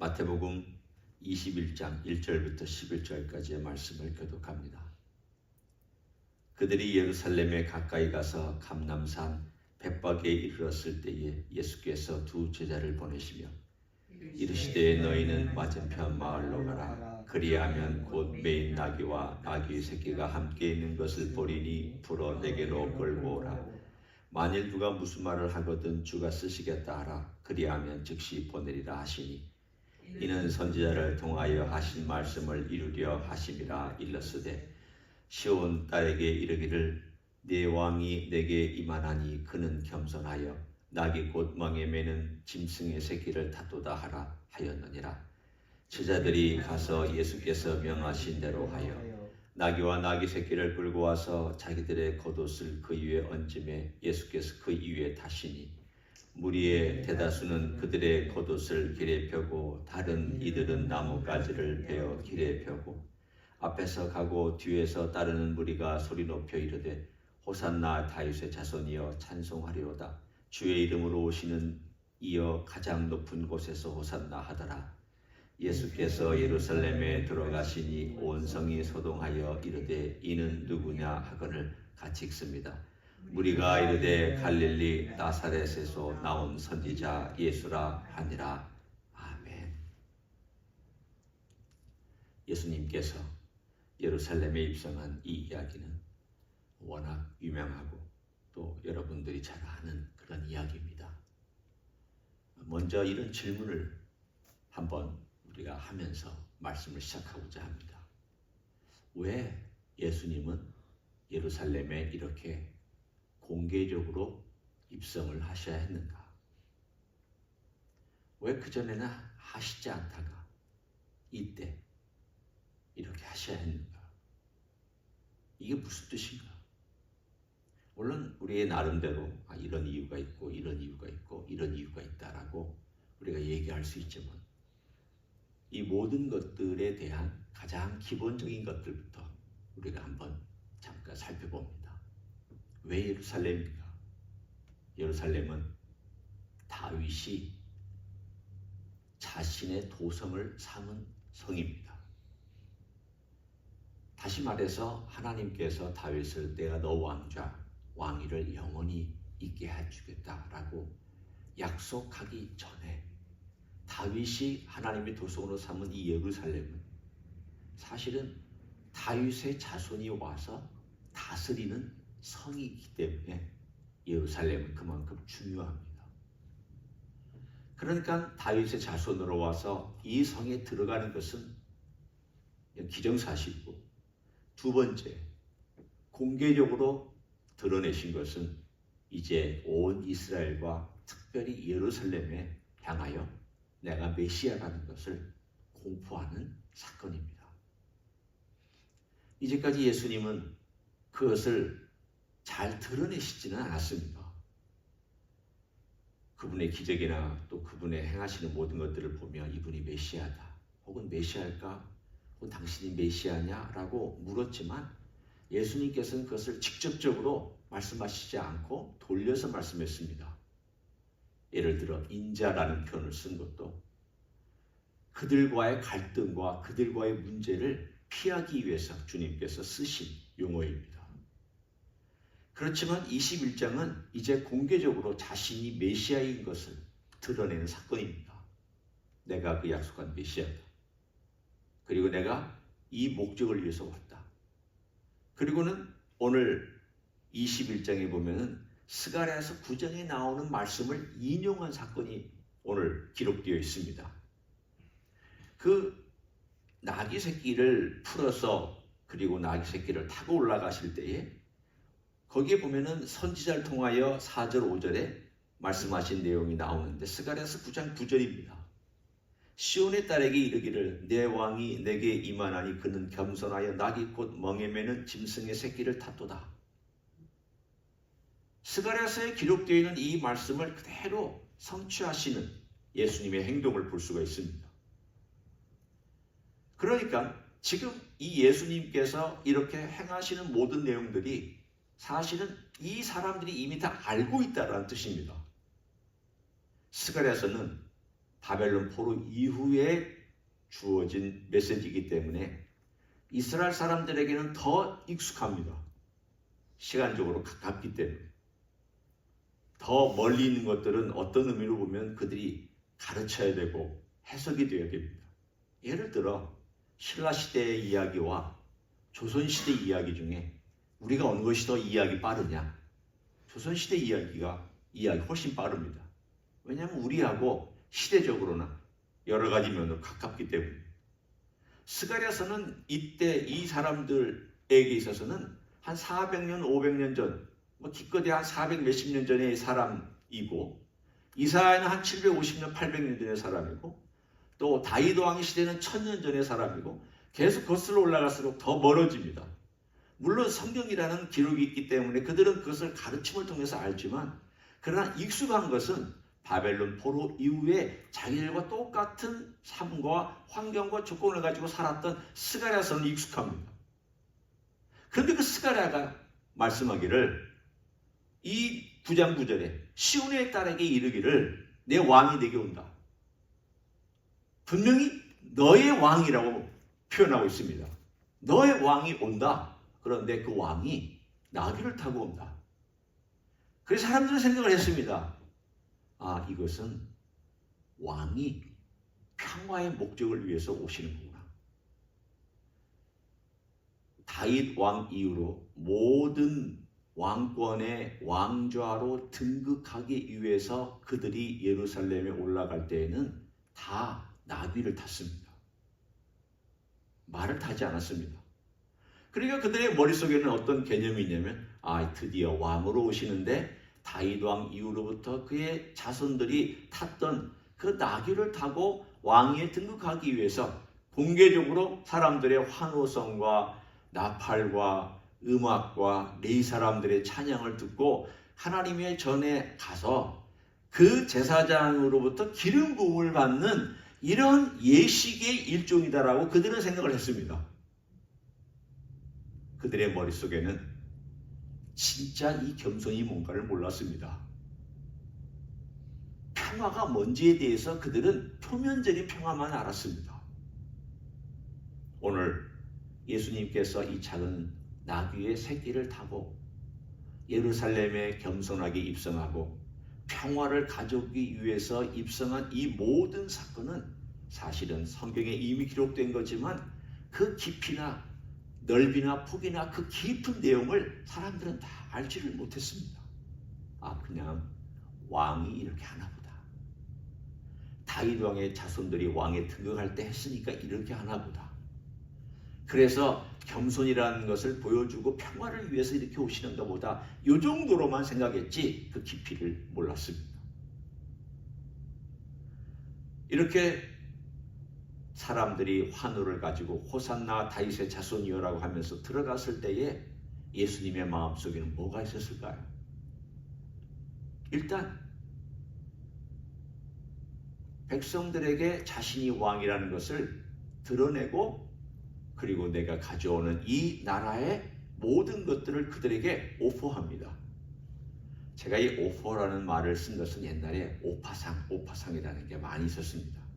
마태복음 21장 1절부터 11절까지의 말씀을 교독합니다. 그들이 예루살렘에 가까이 가서 감람산 벳박에 이르렀을 때에 예수께서 두 제자를 보내시며 이르시되 너희는 맞은편 마을로 가라. 그리하면 곧 매인 나귀와 나귀의 새끼가 함께 있는 것을 보리니 풀어 내게로 끌고 오라. 만일 누가 무슨 말을 하거든 주가 쓰시겠다 하라. 그리하면 즉시 보내리라 하시니 이는 선지자를 통하여 하신 말씀을 이루려 하심이라. 일렀으되 시온 딸에게 이르기를 네 왕이 내게 임하나니 그는 겸손하여 나귀 곧 멍에 매는 짐승의 새끼를 탓도다 하라 하였느니라. 제자들이 가서 예수께서 명하신 대로 하여 나귀와 나귀 새끼를 끌고 와서 자기들의 겉옷을 그 위에 얹음에 예수께서 그 위에 타시니 무리의 대다수는 그들의 겉옷을 길에 펴고 다른 이들은 나뭇가지를 베어 길에 펴고 앞에서 가고 뒤에서 따르는 무리가 소리 높여 이르되 호산나 다윗의 자손이여 찬송하리로다. 주의 이름으로 오시는 이여 가장 높은 곳에서 호산나 하더라. 예수께서 예루살렘에 들어가시니 온 성이 소동하여 이르되 이는 누구냐 하거늘 같이 읽습니다. 무리가 이르되 갈릴리 나사렛에서 나온 선지자 예수라 하니라. 아멘. 예수님께서 예루살렘에 입성한 이 이야기는 워낙 유명하고 또 여러분들이 잘 아는 그런 이야기입니다. 먼저 이런 질문을 한번 우리가 하면서 말씀을 시작하고자 합니다. 왜 예수님은 예루살렘에 이렇게 공개적으로 입성을 하셔야 했는가? 왜 그전에는 하시지 않다가 이때 이렇게 하셔야 했는가? 이게 무슨 뜻인가? 물론 우리의 나름대로 이런 이유가 있고 이런 이유가 있고 이런 이유가 있다라고 우리가 얘기할 수 있지만 이 모든 것들에 대한 가장 기본적인 것들부터 우리가 한번 잠깐 살펴봅니다. 왜 예루살렘입니까? 예루살렘은 다윗이 자신의 도성을 삼은 성입니다. 다시 말해서 하나님께서 다윗을 내가 너 왕위를 영원히 있게 해주겠다라고 약속하기 전에 다윗이 하나님의 도성으로 삼은 이 예루살렘은 사실은 다윗의 자손이 와서 다스리는 성이기 때문에 예루살렘은 그만큼 중요합니다. 그러니까 다윗의 자손으로 와서 이 성에 들어가는 것은 기정사실이고, 두 번째, 공개적으로 드러내신 것은 이제 온 이스라엘과 특별히 예루살렘에 향하여 내가 메시아라는 것을 공포하는 사건입니다. 이제까지 예수님은 그것을 잘 드러내시지는 않았습니다. 그분의 기적이나 또 그분의 행하시는 모든 것들을 보면 이분이 메시아다, 혹은 메시아일까, 혹은 당신이 메시아냐 라고 물었지만 예수님께서는 그것을 직접적으로 말씀하시지 않고 돌려서 말씀했습니다. 예를 들어 인자라는 표현을 쓴 것도 그들과의 갈등과 그들과의 문제를 피하기 위해서 주님께서 쓰신 용어입니다. 그렇지만 21장은 이제 공개적으로 자신이 메시아인 것을 드러내는 사건입니다. 내가 그 약속한 메시아다. 그리고 내가 이 목적을 위해서 왔다. 그리고는 오늘 21장에 보면은 스가랴서 9장에 나오는 말씀을 인용한 사건이 오늘 기록되어 있습니다. 그 나귀 새끼를 풀어서 그리고 나귀 새끼를 타고 올라가실 때에 거기에 보면은 선지자를 통하여 4절 5절에 말씀하신 내용이 나오는데 스가랴서 9장 9절입니다. 시온의 딸에게 이르기를 내 왕이 내게 임하나니 그는 겸손하여 나귀 곧 멍에 매는 짐승의 새끼를 탓도다. 스가랴서에 기록되어 있는 이 말씀을 그대로 성취하시는 예수님의 행동을 볼 수가 있습니다. 그러니까 지금 이 예수님께서 이렇게 행하시는 모든 내용들이 사실은 이 사람들이 이미 다 알고 있다는 뜻입니다. 스가랴서는 바벨론 포로 이후에 주어진 메시지이기 때문에 이스라엘 사람들에게는 더 익숙합니다. 시간적으로 가깝기 때문에. 더 멀리 있는 것들은 어떤 의미로 보면 그들이 가르쳐야 되고 해석이 되어야 됩니다. 예를 들어 신라시대의 이야기와 조선시대 이야기 중에 우리가 어느 것이 더 이해하기 빠르냐? 조선시대 이야기 훨씬 빠릅니다. 왜냐하면 우리하고 시대적으로나 여러 가지 면으로 가깝기 때문에. 스가랴서는 이때 이 사람들에게 있어서는 한 400년, 500년 전, 기껏해 한 400 몇십 년 전의 사람이고, 이사야는 한 750년, 800년 전의 사람이고, 또 다윗 왕의 시대는 1000년 전의 사람이고, 계속 거슬러 올라갈수록 더 멀어집니다. 물론 성경이라는 기록이 있기 때문에 그들은 그것을 가르침을 통해서 알지만, 그러나 익숙한 것은 바벨론 포로 이후에 자기들과 똑같은 삶과 환경과 조건을 가지고 살았던 스가랴서는 익숙합니다. 그런데 그 스가랴가 말씀하기를 이 9장 9절에 시온의 딸에게 이르기를 내 왕이 내게 온다. 분명히 너의 왕이라고 표현하고 있습니다. 너의 왕이 온다. 그런데 그 왕이 나귀를 타고 온다. 그래서 사람들은 생각을 했습니다. 아, 이것은 왕이 평화의 목적을 위해서 오시는 거구나. 다윗 왕 이후로 모든 왕권의 왕좌로 등극하기 위해서 그들이 예루살렘에 올라갈 때에는 다 나귀를 탔습니다. 말을 타지 않았습니다. 그러니까 그들의 머릿속에는 어떤 개념이 있냐면, 아, 드디어 왕으로 오시는데 다윗 왕 이후로부터 그의 자손들이 탔던 그 나귀를 타고 왕위에 등극하기 위해서 공개적으로 사람들의 환호성과 나팔과 음악과 레위 사람들의 찬양을 듣고 하나님의 전에 가서 그 제사장으로부터 기름 부음을 받는 이런 예식의 일종이다라고 그들은 생각을 했습니다. 그들의 머릿속에는 진짜 이 겸손이 뭔가를 몰랐습니다. 평화가 뭔지에 대해서 그들은 표면적인 평화만 알았습니다. 오늘 예수님께서 이 작은 나귀의 새끼를 타고 예루살렘에 겸손하게 입성하고 평화를 가져오기 위해서 입성한 이 모든 사건은 사실은 성경에 이미 기록된 거지만 그 깊이나 넓이나 폭이나 그 깊은 내용을 사람들은 다 알지를 못했습니다. 아, 그냥 왕이 이렇게 하나 보다. 다윗 왕의 자손들이 왕에 등극할 때 했으니까 이렇게 하나 보다. 그래서 겸손이라는 것을 보여주고 평화를 위해서 이렇게 오시는가 보다. 이 정도로만 생각했지 그 깊이를 몰랐습니다. 이렇게 사람들이 환호를 가지고 호산나 다윗의 자손이여라고 하면서 들어갔을 때에 예수님의 마음속에는 뭐가 있었을까요? 일단 백성들에게 자신이 왕이라는 것을 드러내고, 그리고 내가 가져오는 이 나라의 모든 것들을 그들에게 오퍼합니다. 제가 이 오퍼라는 말을 쓴 것은 옛날에 오파상이라는 게 많이 있었습니다.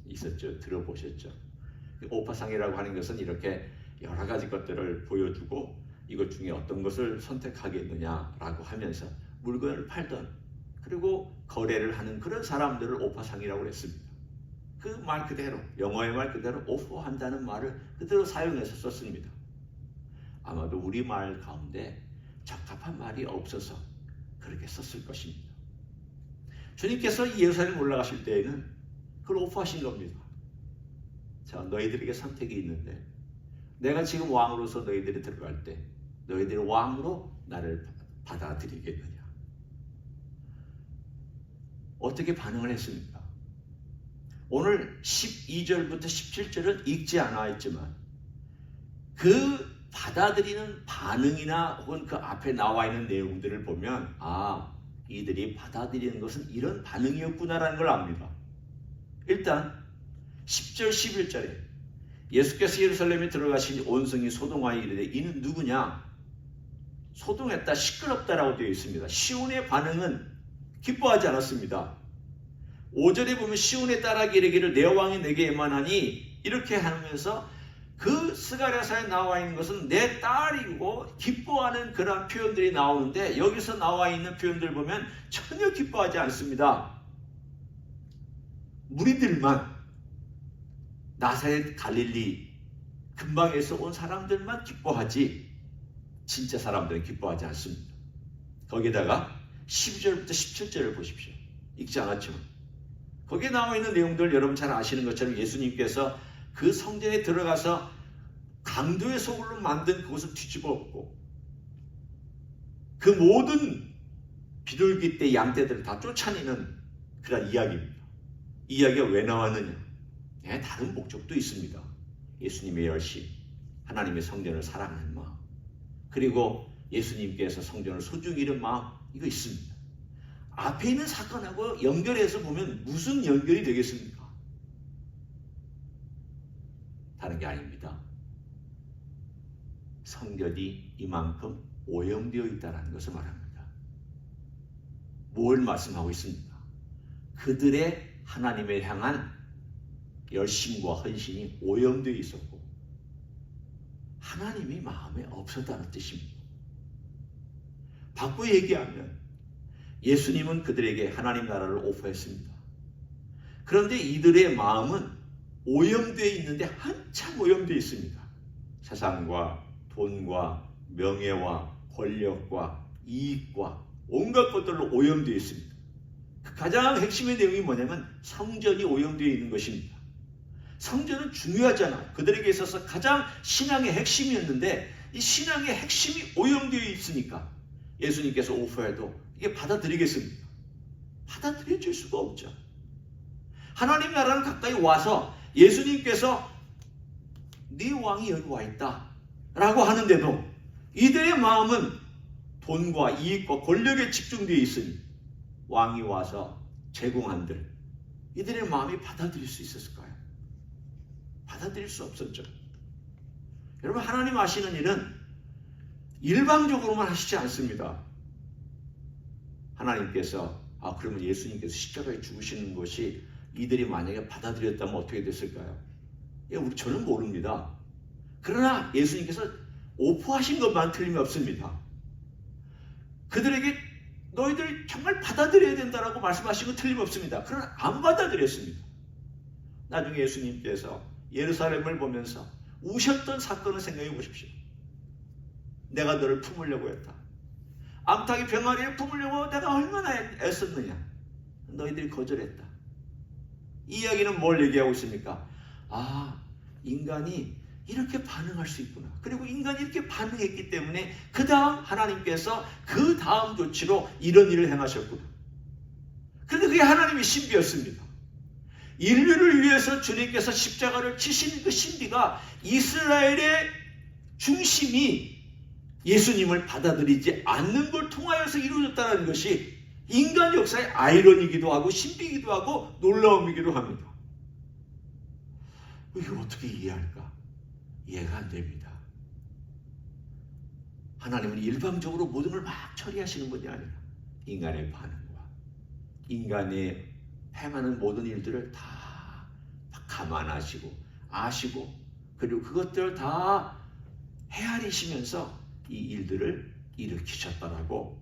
있었죠? 들어보셨죠? 오파상이라고 하는 것은 이렇게 여러 가지 것들을 보여주고 이것 중에 어떤 것을 선택하겠느냐라고 하면서 물건을 팔던, 그리고 거래를 하는 그런 사람들을 오파상이라고 했습니다. 그 말 그대로, 영어의 말 그대로 오퍼한다는 말을 그대로 사용해서 썼습니다. 아마도 우리말 가운데 적합한 말이 없어서 그렇게 썼을 것입니다. 주님께서 예루살렘 올라가실 때에는 그걸 오퍼하신 겁니다. 자, 너희들에게 선택이 있는데 내가 지금 왕으로서 너희들이 들어갈 때 너희들이 왕으로 나를 받아들이겠느냐? 어떻게 반응을 했습니까? 오늘 12절부터 17절은 읽지 않아 있지만 그 받아들이는 반응이나 혹은 그 앞에 나와 있는 내용들을 보면, 아, 이들이 받아들이는 것은 이런 반응이었구나라는 걸 압니다. 일단 10절 11절에 예수께서 예루살렘에 들어가시니 온성이 소동하여 이르되 이는 누구냐? 소동했다, 시끄럽다라고 되어 있습니다. 시온의 반응은 기뻐하지 않았습니다. 5절에 보면 시온의 딸아기 이르기를 내 왕이 내게 애만하니 이렇게 하면서 그 스가랴서에 나와 있는 것은 내 딸이고 기뻐하는 그런 표현들이 나오는데 여기서 나와 있는 표현들 보면 전혀 기뻐하지 않습니다. 무리들만 나사렛 갈릴리 근방에서 온 사람들만 기뻐하지 진짜 사람들은 기뻐하지 않습니다. 거기다가 12절부터 17절을 보십시오. 읽지 않았지만 거기에 나와 있는 내용들 여러분 잘 아시는 것처럼 예수님께서 그 성전에 들어가서 강도의 소굴로 만든 그곳을 뒤집어 엎고 그 모든 비둘기 떼 양떼들을 다 쫓아내는 그런 이야기입니다. 이 이야기가 왜 나왔느냐? 다른 목적도 있습니다. 예수님의 열심, 하나님의 성전을 사랑하는 마음, 그리고 예수님께서 성전을 소중히 여기는 마음, 이거 있습니다. 앞에 있는 사건하고 연결해서 보면 무슨 연결이 되겠습니까? 다른 게 아닙니다. 성전이 이만큼 오염되어 있다는 것을 말합니다. 뭘 말씀하고 있습니까? 그들의 하나님을 향한 열심과 헌신이 오염되어 있었고 하나님이 마음에 없었다는 뜻입니다. 바꿔 얘기하면 예수님은 그들에게 하나님 나라를 오퍼했습니다. 그런데 이들의 마음은 오염되어 있는데 한참 오염되어 있습니다. 세상과 돈과 명예와 권력과 이익과 온갖 것들로 오염되어 있습니다. 가장 핵심의 내용이 뭐냐면 성전이 오염되어 있는 것입니다. 성전은 중요하잖아요. 그들에게 있어서 가장 신앙의 핵심이었는데 이 신앙의 핵심이 오염되어 있으니까 예수님께서 오퍼해도 이게 받아들이겠습니까? 받아들여질 수가 없죠. 하나님 나라는 가까이 와서 예수님께서 네 왕이 여기 와 있다 라고 하는데도 이들의 마음은 돈과 이익과 권력에 집중되어 있으니 왕이 와서 제공한들 이들의 마음이 받아들일 수 있었을까요? 받아들일 수 없었죠. 여러분 하나님 하시는 일은 일방적으로만 하시지 않습니다. 하나님께서 그러면 예수님께서 십자가에 죽으시는 것이 이들이 만약에 받아들였다면 어떻게 됐을까요? 저는 모릅니다. 그러나 예수님께서 오퍼하신 것만 틀림이 없습니다. 그들에게 너희들 정말 받아들여야 된다라고 말씀하신 건 틀림없습니다. 그러나 안 받아들였습니다. 나중에 예수님께서 예루살렘을 보면서 우셨던 사건을 생각해 보십시오. 내가 너를 품으려고 했다. 암탉이 병아리를 품으려고 내가 얼마나 애썼느냐. 너희들이 거절했다. 이 이야기는 뭘 얘기하고 있습니까? 인간이 이렇게 반응할 수 있구나. 그리고 인간이 이렇게 반응했기 때문에 그 다음 하나님께서 그 다음 조치로 이런 일을 행하셨구나. 그런데 그게 하나님의 신비였습니다. 인류를 위해서 주님께서 십자가를 치신 그 신비가 이스라엘의 중심이 예수님을 받아들이지 않는 걸 통하여서 이루어졌다는 것이 인간 역사의 아이러니이기도 하고 신비이기도 하고 놀라움이기도 합니다. 이걸 어떻게 이해할까? 이해가 안 됩니다. 하나님은 일방적으로 모든 걸 막 처리하시는 분이 아니라 인간의 반응과 인간의 행하는 모든 일들을 다 감안하시고 아시고 그리고 그것들을 다 헤아리시면서 이 일들을 일으키셨다라고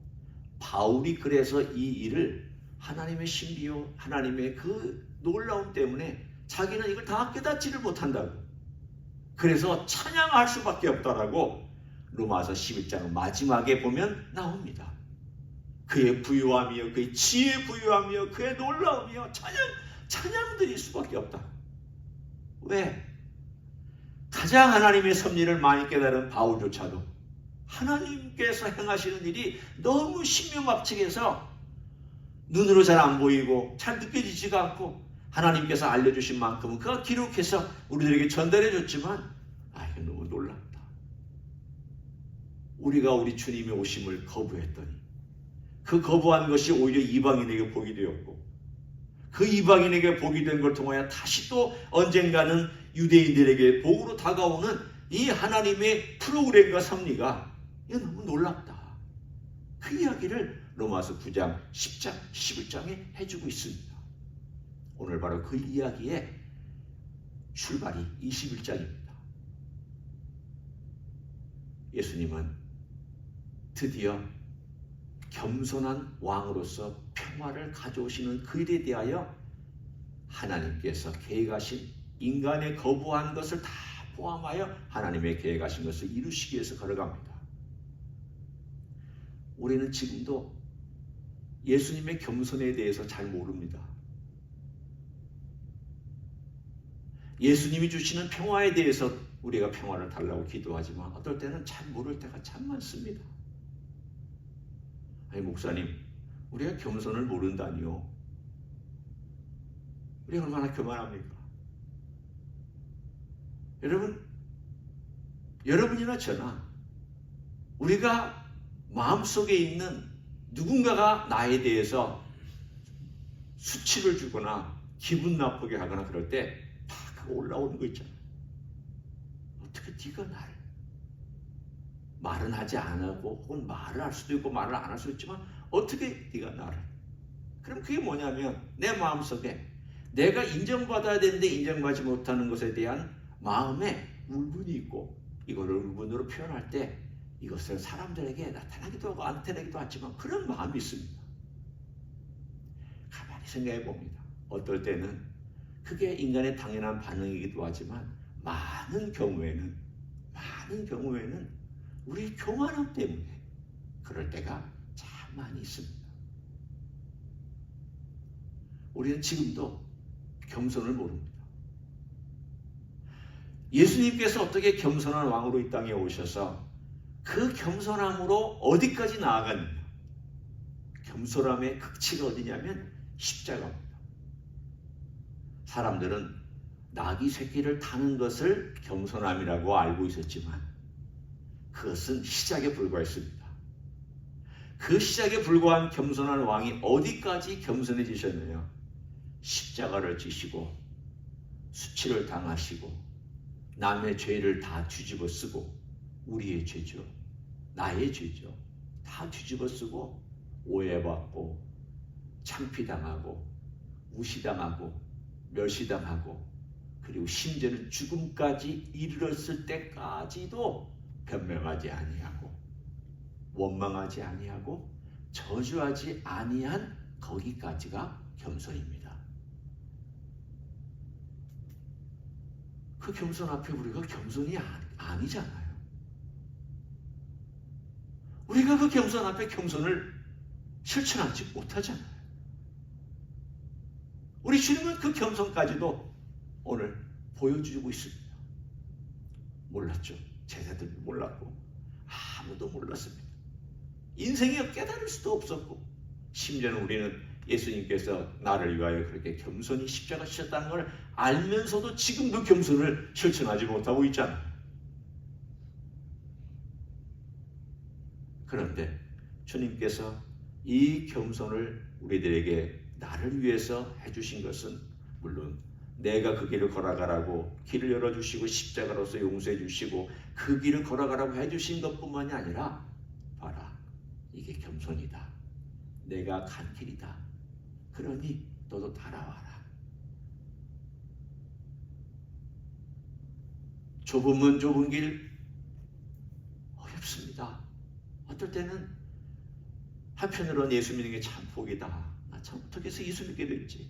바울이 그래서 이 일을 하나님의 신비요 하나님의 그 놀라움 때문에 자기는 이걸 다 깨닫지를 못한다고 그래서 찬양할 수밖에 없다라고 로마서 11장 마지막에 보면 나옵니다. 그의 부유함이요 그의 지혜의 부유함이요 그의 놀라움이요 찬양드릴 수밖에 없다. 왜? 가장 하나님의 섭리를 많이 깨달은 바울조차도 하나님께서 행하시는 일이 너무 신명합측해서 눈으로 잘 안 보이고 잘 느껴지지가 않고 하나님께서 알려주신 만큼은 그가 기록해서 우리들에게 전달해 줬지만 이게 너무 놀랍다. 우리가 우리 주님의 오심을 거부했더니 그 거부한 것이 오히려 이방인에게 복이 되었고 그 이방인에게 복이 된 걸 통하여 다시 또 언젠가는 유대인들에게 복으로 다가오는 이 하나님의 프로그램과 섭리가 이거 너무 놀랍다. 그 이야기를 로마서 9장, 10장, 11장에 해주고 있습니다. 오늘 바로 그 이야기의 출발이 21장입니다. 예수님은 드디어 겸손한 왕으로서 평화를 가져오시는 그 일에 대하여 하나님께서 계획하신 인간의 거부한 것을 다 포함하여 하나님의 계획하신 것을 이루시기 위해서 걸어갑니다. 우리는 지금도 예수님의 겸손에 대해서 잘 모릅니다. 예수님이 주시는 평화에 대해서 우리가 평화를 달라고 기도하지만 어떨 때는 잘 모를 때가 참 많습니다. 아니 목사님, 우리가 겸손을 모른다니요? 우리 얼마나 교만합니까? 여러분이나 저나 우리가 마음속에 있는 누군가가 나에 대해서 수치를 주거나 기분 나쁘게 하거나 그럴 때 다 올라오는 거 있잖아요. 어떻게 네가 나를 말은 하지 않고 혹은 말을 할 수도 있고 말을 안 할 수도 있지만 어떻게 네가 나를, 그럼 그게 뭐냐면 내 마음속에 내가 인정받아야 되는데 인정받지 못하는 것에 대한 마음에 울분이 있고, 이거를 울분으로 표현할 때 이것을 사람들에게 나타나기도 하고 안 나타나기도 하지만 그런 마음이 있습니다. 가만히 생각해 봅니다. 어떨 때는 그게 인간의 당연한 반응이기도 하지만 많은 경우에는 우리 교만함 때문에 그럴 때가 참 많이 있습니다. 우리는 지금도 겸손을 모릅니다. 예수님께서 어떻게 겸손한 왕으로 이 땅에 오셔서 그 겸손함으로 어디까지 나아갔느냐? 겸손함의 극치가 어디냐면 십자가입니다. 사람들은 나귀 새끼를 타는 것을 겸손함이라고 알고 있었지만 그것은 시작에 불과했습니다. 그 시작에 불과한 겸손한 왕이 어디까지 겸손해지셨느냐? 십자가를 지시고 수치를 당하시고 남의 죄를 다 뒤집어 쓰고, 우리의 죄죠, 나의 죄죠, 다 뒤집어 쓰고 오해받고 창피당하고 무시당하고 멸시당하고, 그리고 심지어는 죽음까지 이르렀을 때까지도 변명하지 아니하고 원망하지 아니하고 저주하지 아니한 거기까지가 겸손입니다. 그 겸손 앞에 우리가 겸손이 아니잖아요. 우리가 그 겸손 앞에 겸손을 실천하지 못하잖아요. 우리 주님은 그 겸손까지도 오늘 보여주고 있습니다. 몰랐죠. 제자들도 몰랐고 아무도 몰랐습니다. 인생에 깨달을 수도 없었고, 심지어는 우리는 예수님께서 나를 위하여 그렇게 겸손히 십자가 지셨다는 걸 알면서도 지금도 겸손을 실천하지 못하고 있잖아요. 그런데 주님께서 이 겸손을 우리들에게 나를 위해서 해주신 것은 물론 내가 그 길을 걸어가라고 길을 열어주시고 십자가로서 용서해 주시고 그 길을 걸어가라고 해주신 것뿐만이 아니라, 봐라, 이게 겸손이다, 내가 간 길이다, 그러니 너도 따라와라. 좁으면 좁은 길 어렵습니다. 어떨 때는 한편으로는 예수 믿는 게 참 복이다. 나 참 어떻게 해서 예수 믿게 됐지?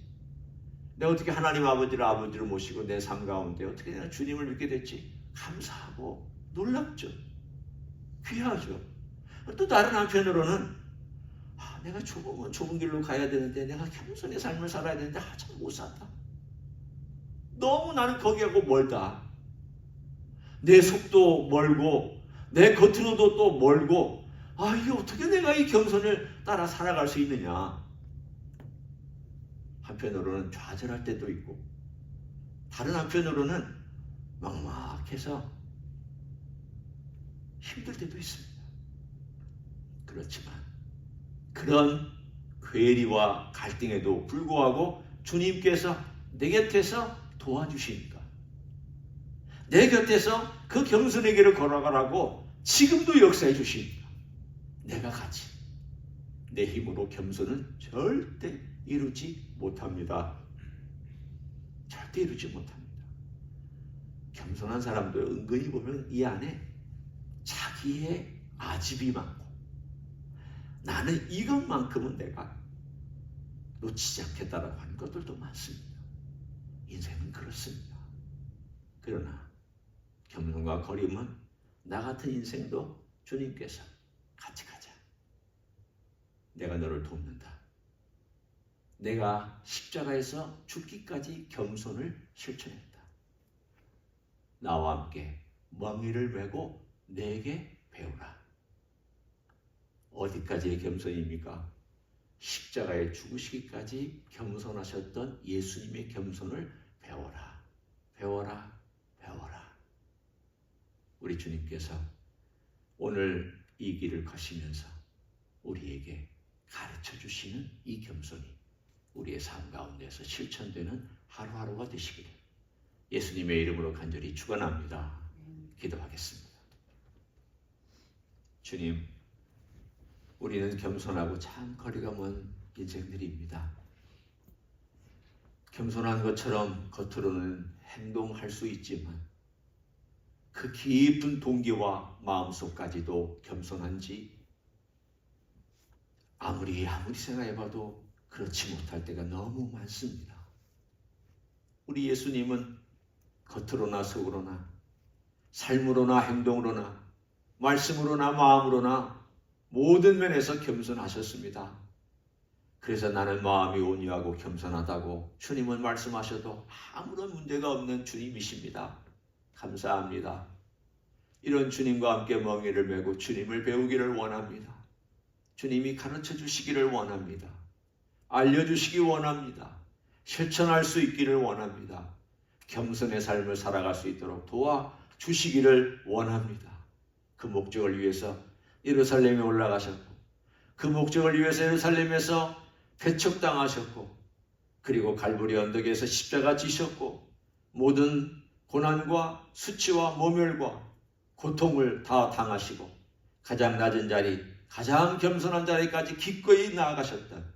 내가 어떻게 하나님 아버지를 모시고 내 삶 가운데 어떻게 내가 주님을 믿게 됐지? 감사하고 놀랍죠. 귀하죠. 또 다른 한편으로는 내가 좁으면 좁은 길로 가야 되는데 내가 겸손의 삶을 살아야 되는데 참 못 산다. 너무 나는 거기하고 멀다. 내 속도 멀고 내 겉으로도 또 멀고, 이게 어떻게 내가 이 겸손을 따라 살아갈 수 있느냐. 한편으로는 좌절할 때도 있고, 다른 한편으로는 막막해서 힘들 때도 있습니다. 그렇지만 그런 괴리와 갈등에도 불구하고 주님께서 내 곁에서 도와주시니까, 내 곁에서 그 겸손의 길을 걸어가라고 지금도 역사해 주시니까 내가 가지. 내 힘으로 겸손은 절대 이루지 못합니다. 절대 이루지 못합니다. 겸손한 사람도 은근히 보면 이 안에 자기의 아집이 많고 나는 이것만큼은 내가 놓치지 않겠다라고 하는 것들도 많습니다. 인생은 그렇습니다. 그러나 겸손과 거림은 나 같은 인생도 주님께서 같이 가자. 내가 너를 돕는다. 내가 십자가에서 죽기까지 겸손을 실천했다. 나와 함께 멍에를 메고 내게 배우라. 어디까지의 겸손입니까? 십자가에 죽으시기까지 겸손하셨던 예수님의 겸손을 배워라. 배워라. 배워라. 우리 주님께서 오늘 이 길을 거시면서 우리에게 가르쳐 주시는 이 겸손이 우리의 삶 가운데서 실천되는 하루하루가 되시기를 예수님의 이름으로 간절히 축원합니다. 기도하겠습니다. 주님, 우리는 겸손하고 참 거리가 먼 인생들입니다. 겸손한 것처럼 겉으로는 행동할 수 있지만 그 깊은 동기와 마음속까지도 겸손한지 아무리 생각해봐도 그렇지 못할 때가 너무 많습니다. 우리 예수님은 겉으로나 속으로나 삶으로나 행동으로나 말씀으로나 마음으로나 모든 면에서 겸손하셨습니다. 그래서 나는 마음이 온유하고 겸손하다고 주님은 말씀하셔도 아무런 문제가 없는 주님이십니다. 감사합니다. 이런 주님과 함께 멍에를 메고 주님을 배우기를 원합니다. 주님이 가르쳐 주시기를 원합니다. 알려주시기 원합니다. 실천할 수 있기를 원합니다. 겸손의 삶을 살아갈 수 있도록 도와주시기를 원합니다. 그 목적을 위해서 예루살렘에 올라가셨고 그 목적을 위해서 예루살렘에서 배척당하셨고 그리고 갈보리 언덕에서 십자가 지셨고 모든 고난과 수치와 모멸과 고통을 다 당하시고 가장 낮은 자리, 가장 겸손한 자리까지 기꺼이 나아가셨던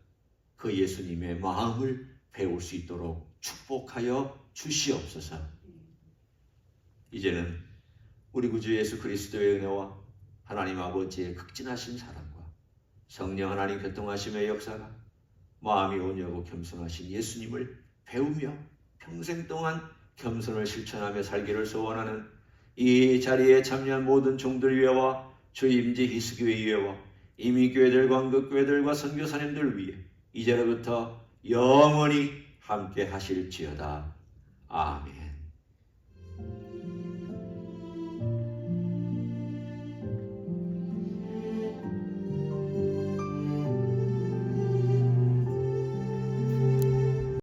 그 예수님의 마음을 배울 수 있도록 축복하여 주시옵소서. 이제는 우리 구주 예수 그리스도의 은혜와 하나님 아버지의 극진하신 사랑과 성령 하나님 교통하심의 역사가 마음이 온유하고 겸손하신 예수님을 배우며 평생 동안 겸손을 실천하며 살기를 소원하는 이 자리에 참여한 모든 종들 위에와 주의 임재 히스교회 위에와 이미 교회들과 한국교회들과 선교사님들 위에 이제로부터 영원히 함께 하실지어다. 아멘.